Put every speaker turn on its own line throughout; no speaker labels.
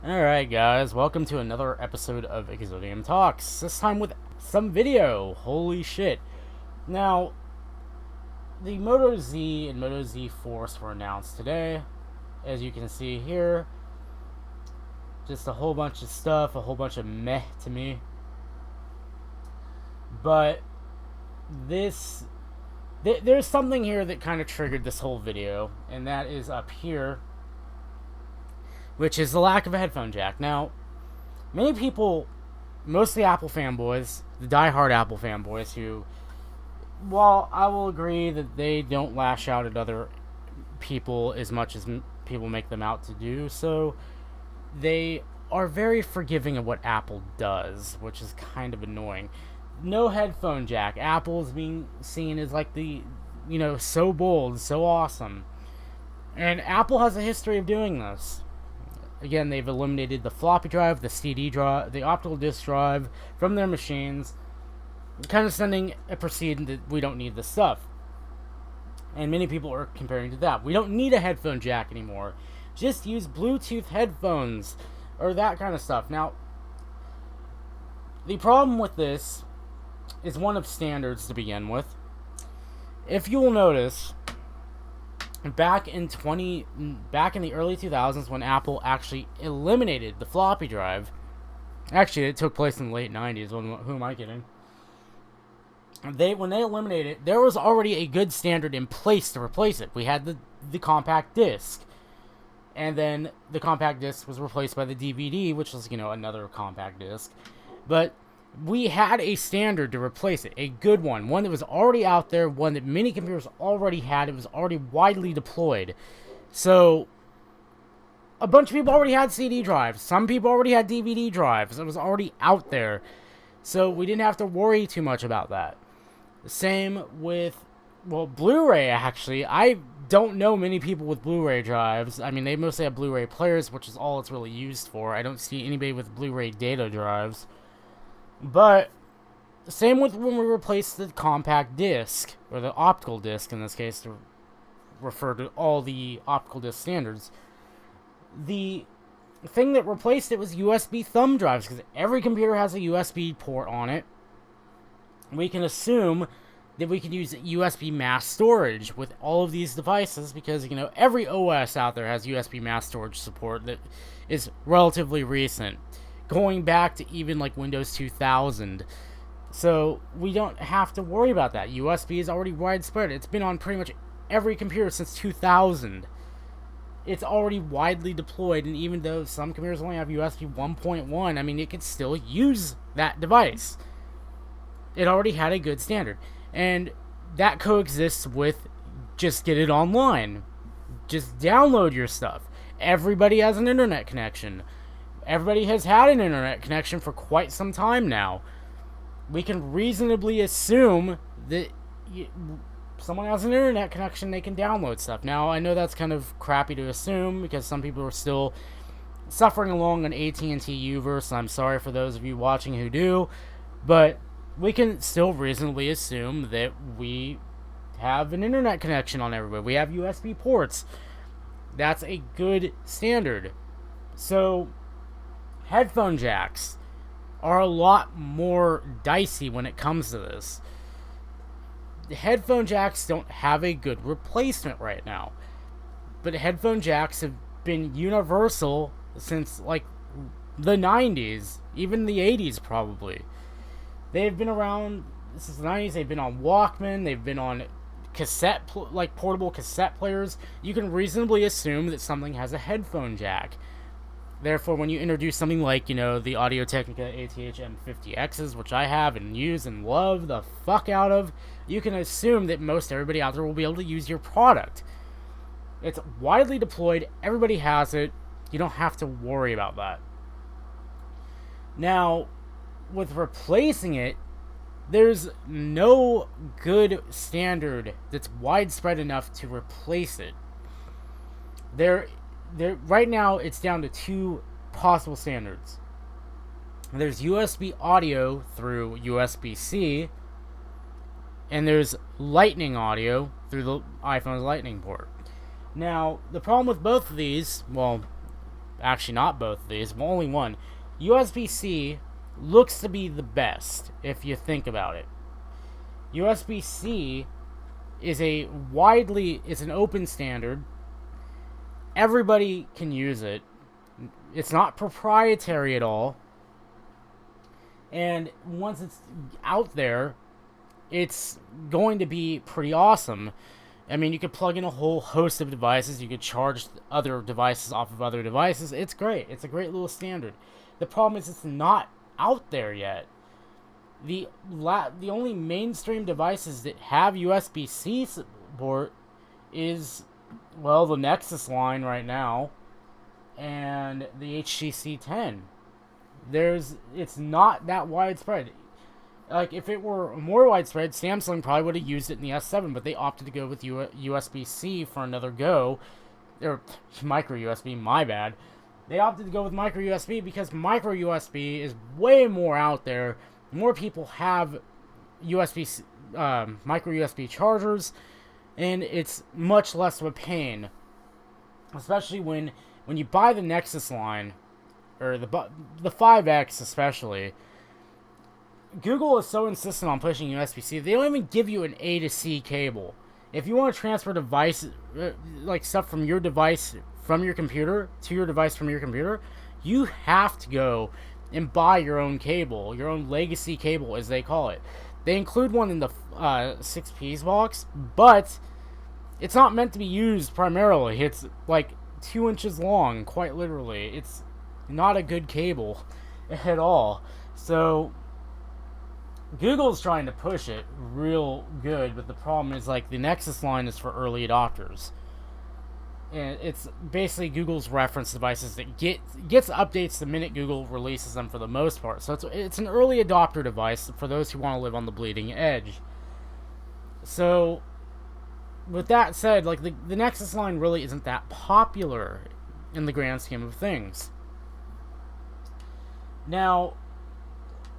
Alright guys, welcome to another episode of XoTalks, this time with some video. Holy shit. Now, the Moto Z and Moto Z Force were announced today. As you can see here, just a whole bunch of stuff, a whole bunch of meh to me. But there's something here that kind of triggered this whole video, and that is up here, which is the lack of a headphone jack. Now, many people, mostly Apple fanboys, the die-hard Apple fanboys, who, while I will agree that they don't lash out at other people as much as people make them out to do, so they are very forgiving of what Apple does, which is kind of annoying. No headphone jack. Apple's being seen as like the, so bold, so awesome. And Apple has a history of doing this. Again, they've eliminated the floppy drive, the CD drive, the optical disc drive from their machines, kind of sending a precedent that we don't need this stuff. And many people are comparing to that. We don't need a headphone jack anymore. Just use Bluetooth headphones or that kind of stuff. Now, the problem with this is one of standards to begin with. If you will notice, back in the early 2000s, when Apple actually eliminated the floppy drive, actually it took place in the late 90s. Who am I kidding? When they eliminated it, there was already a good standard in place to replace it. We had the compact disc, and then the compact disc was replaced by the DVD, which was another compact disc. But we had a standard to replace it, a good one that was already out there, one that many computers already had. It was already widely deployed. So, a bunch of people already had CD drives. Some people already had DVD drives. It was already out there. So, we didn't have to worry too much about that. Same with, Blu-ray, actually. I don't know many people with Blu-ray drives. I mean, they mostly have Blu-ray players, which is all it's really used for. I don't see anybody with Blu-ray data drives. But, same with when we replaced the compact disc, or the optical disc in this case, to refer to all the optical disc standards. The thing that replaced it was USB thumb drives, because every computer has a USB port on it. We can assume that we can use USB mass storage with all of these devices, because, every OS out there has USB mass storage support that is relatively recent, going back to even like Windows 2000. So we don't have to worry about that. USB is already widespread. It's been on pretty much every computer since 2000. It's already widely deployed, and even though some computers only have USB 1.1, I mean, it could still use that device. It already had a good standard. And that coexists with just get it online. Just download your stuff. Everybody has an internet connection. Everybody has had an internet connection for quite some time now. We can reasonably assume that someone has an internet connection, they can download stuff. Now, I know that's kind of crappy to assume, because some people are still suffering along on AT&T Uverse. I'm sorry for those of you watching who do, but we can still reasonably assume that we have an internet connection on everybody. We have USB ports. That's a good standard. So, headphone jacks are a lot more dicey when it comes to this. The headphone jacks don't have a good replacement right now. But headphone jacks have been universal since like the 90s, even the 80s probably. They've been around since the 90s. They've been on Walkman, they've been on portable cassette players. You can reasonably assume that something has a headphone jack. Therefore, when you introduce something like, the Audio-Technica ATH-M50Xs, which I have and use and love the fuck out of, you can assume that most everybody out there will be able to use your product. It's widely deployed, everybody has it, you don't have to worry about that. Now, with replacing it, there's no good standard that's widespread enough to replace it. Right now, it's down to two possible standards. There's USB audio through USBC, and there's Lightning audio through the iPhone's Lightning port. Now, the problem with both of these, actually not both of these, but only one. USB-C looks to be the best, if you think about it. USB-C is it's an open standard. Everybody can use it. It's not proprietary at all. And once it's out there, it's going to be pretty awesome. I mean, you could plug in a whole host of devices. You could charge other devices off of other devices. It's great. It's a great little standard. The problem is it's not out there yet. The only mainstream devices that have USB-C support is, well, the Nexus line right now and the HTC 10. It's not that widespread. Like, if it were more widespread, Samsung probably would have used it in the S7, but they opted to go with USB-C for another go. Or micro USB, my bad. They opted to go with micro USB because micro USB is way more out there. More people have micro USB chargers, and it's much less of a pain. Especially when you buy the Nexus line, or the 5X especially. Google is so insistent on pushing USB-C, they don't even give you an A to C cable. If you want to transfer device, like stuff from your device from your computer to your device from your computer, you have to go and buy your own cable, your own legacy cable, as they call it. They include one in the 6Ps box, but it's not meant to be used primarily. It's like 2 inches long, quite literally. It's not a good cable at all. So Google's trying to push it real good, but the problem is, like, the Nexus line is for early adopters. And it's basically Google's reference devices that gets updates the minute Google releases them for the most part. So it's an early adopter device for those who want to live on the bleeding edge. So with that said, like, the Nexus line really isn't that popular in the grand scheme of things. Now,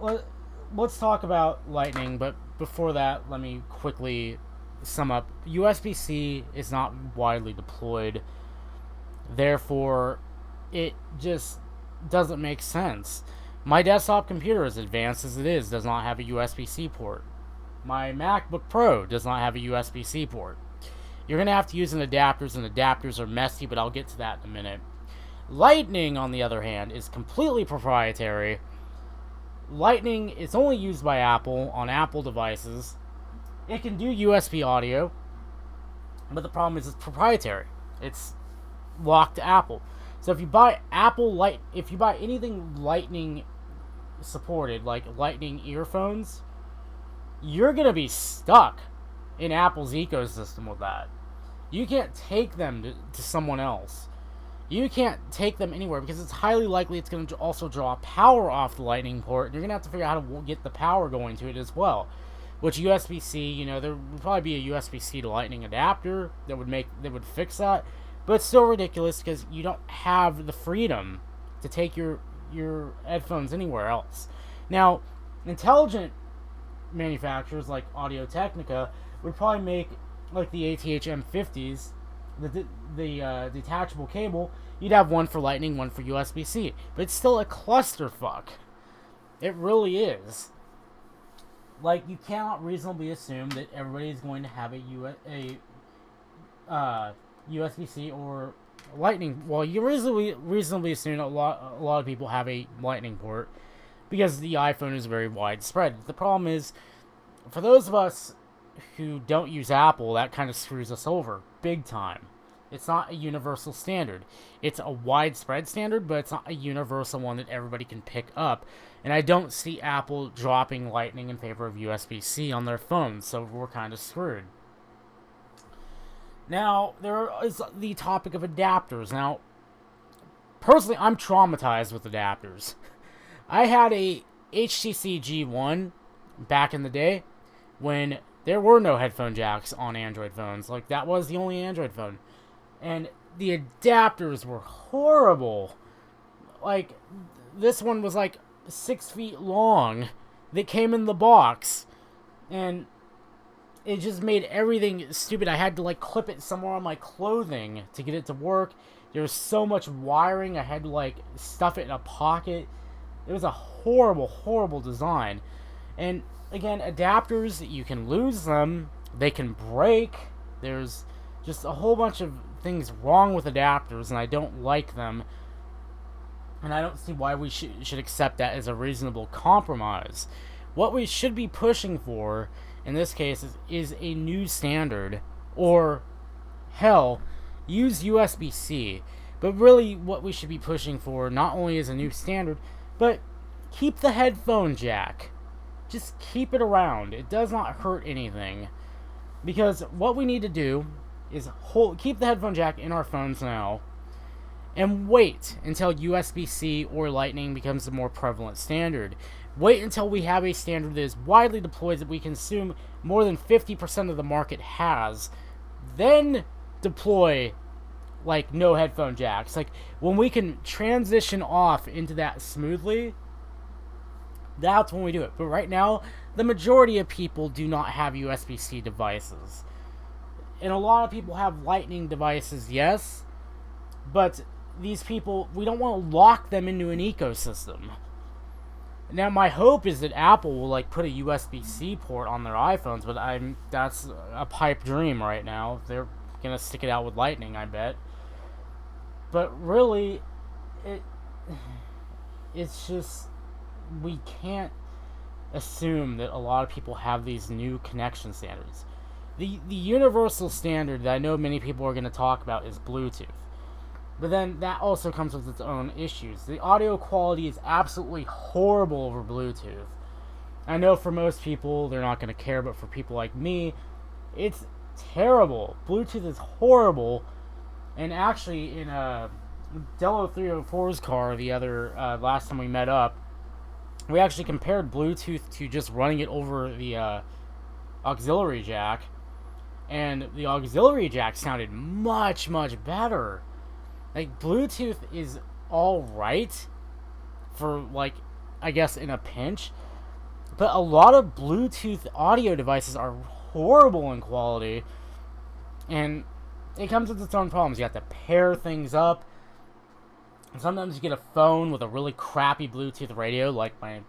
let's talk about Lightning, but before that, let me quickly sum up. USB-C is not widely deployed, therefore it just doesn't make sense. My desktop computer, as advanced as it is, does not have a USB-C port. My MacBook Pro does not have a USB-C port. You're going to have to use an adapters, and adapters are messy, but I'll get to that in a minute. Lightning, on the other hand, is completely proprietary. Lightning is only used by Apple on Apple devices. It can do USB audio, but the problem is it's proprietary. It's locked to Apple. So if you buy if you buy anything Lightning supported, like Lightning earphones, you're gonna be stuck in Apple's ecosystem with that. You can't take them to someone else. You can't take them anywhere because it's highly likely it's going to also draw power off the Lightning port. You're going to have to figure out how to get the power going to it as well. Which USB-C, there would probably be a USB-C to Lightning adapter that would fix that. But it's still ridiculous because you don't have the freedom to take your headphones anywhere else. Now, intelligent manufacturers like Audio-Technica would probably make, like, the ATH M50s, the detachable cable. You'd have one for Lightning, one for USB-C, but it's still a clusterfuck. It really is. Like, you cannot reasonably assume that everybody is going to have a USB-C or Lightning. Well, you reasonably assume a lot of people have a Lightning port because the iPhone is very widespread. The problem is, for those of us who don't use Apple, that kind of screws us over big time. It's not a universal standard. It's a widespread standard, but it's not a universal one that everybody can pick up. And I don't see Apple dropping Lightning in favor of USB-C on their phones, so we're kind of screwed. Now, there is the topic of adapters. Now, personally, I'm traumatized with adapters. I had a HTC G1 back in the day when there were no headphone jacks on Android phones. Like, that was the only Android phone. And the adapters were horrible. Like, this one was like 6 feet long that came in the box. And it just made everything stupid. I had to, like, clip it somewhere on my clothing to get it to work. There's so much wiring, I had to like stuff it in a pocket. It was a horrible, horrible design. And again, adapters, you can lose them, they can break. There's just a whole bunch of things wrong with adapters, and I don't like them. And I don't see why we should accept that as a reasonable compromise. What we should be pushing for, in this case, is a new standard. Or, hell, use USBC. But really, what we should be pushing for, not only is a new standard, but keep the headphone jack. Just keep it around. It does not hurt anything. Because what we need to do is keep the headphone jack in our phones now, and wait until USB-C or Lightning becomes a more prevalent standard. Wait until we have a standard that is widely deployed that we can assume more than 50% of the market has. Then deploy, like, no headphone jacks. Like, when we can transition off into that smoothly, that's when we do it. But right now, the majority of people do not have USB-C devices. And a lot of people have Lightning devices, yes, but these people, we don't want to lock them into an ecosystem. Now, my hope is that Apple will like put a USB-C port on their iPhones, but that's a pipe dream right now. They're gonna stick it out with Lightning, I bet. But really, it's just, we can't assume that a lot of people have these new connection standards. The universal standard that I know many people are going to talk about is Bluetooth. But then that also comes with its own issues. The audio quality is absolutely horrible over Bluetooth. I know for most people they're not going to care, but for people like me, it's terrible. Bluetooth is horrible. And actually, in Dello 304's car the other last time we met up, we actually compared Bluetooth to just running it over the auxiliary jack, and the auxiliary jack sounded much, much better. Like, Bluetooth is alright for, like, I guess in a pinch, but a lot of Bluetooth audio devices are horrible in quality, and it comes with its own problems. You have to pair things up. Sometimes you get a phone with a really crappy Bluetooth radio, like my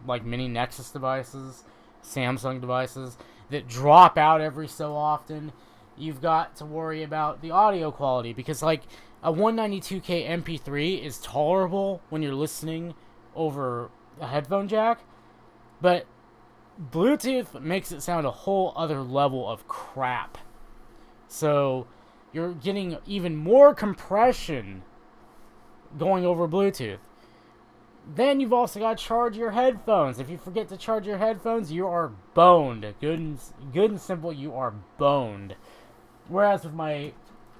mini Nexus devices, Samsung devices, that drop out every so often. You've got to worry about the audio quality, because like a 192K MP3 is tolerable when you're listening over a headphone jack, but Bluetooth makes it sound a whole other level of crap. So you're getting even more compression going over Bluetooth. Then you've also got to charge your headphones. If you forget to charge your headphones, you are boned. Good and simple, you are boned. Whereas with my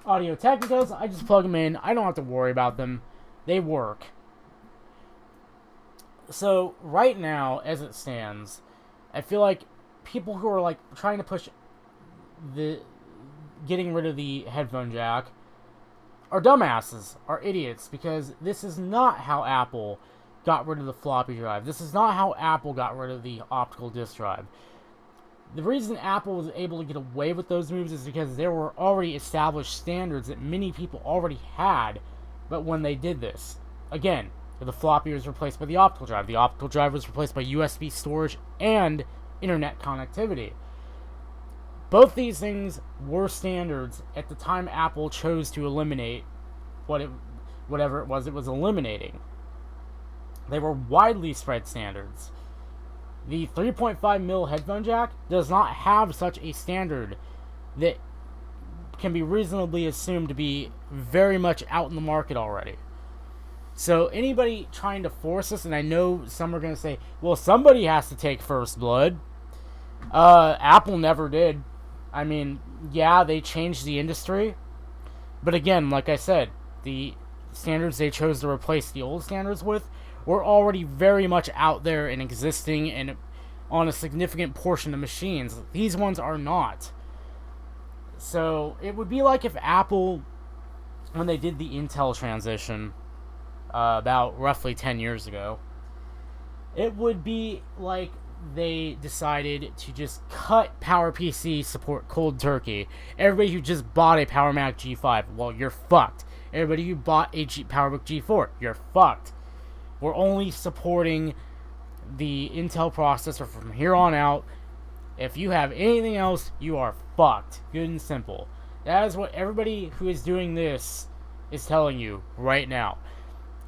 Audio Technicas, I just plug them in. I don't have to worry about them. They work. So right now, as it stands, I feel like people who are like trying to push the getting rid of the headphone jack are dumbasses, are idiots, because this is not how Apple got rid of the floppy drive. This is not how Apple got rid of the optical disc drive. The reason Apple was able to get away with those moves is because there were already established standards that many people already had, but when they did this, again, the floppy was replaced by the optical drive. The optical drive was replaced by USB storage and internet connectivity. Both these things were standards at the time Apple chose to eliminate whatever it was eliminating. They were widely spread standards. The 3.5mm headphone jack does not have such a standard that can be reasonably assumed to be very much out in the market already. So anybody trying to force us, and I know some are going to say, well, somebody has to take first blood. Apple never did. I mean, yeah, they changed the industry. But again, like I said, the standards they chose to replace the old standards with were already very much out there and existing and on a significant portion of machines. These ones are not. So it would be like if Apple, when they did the Intel transition about roughly 10 years ago, it would be like they decided to just cut PowerPC support cold turkey. Everybody who just bought a Power Mac G5, well, you're fucked. Everybody who bought a PowerBook G4, you're fucked. We're only supporting the Intel processor from here on out. If you have anything else, you are fucked. Good and simple. That is what everybody who is doing this is telling you right now.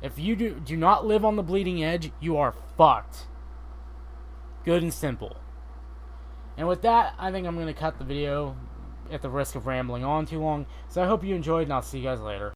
If you do not live on the bleeding edge, you are fucked. Good and simple. And with that, I think I'm going to cut the video at the risk of rambling on too long. So I hope you enjoyed, and I'll see you guys later.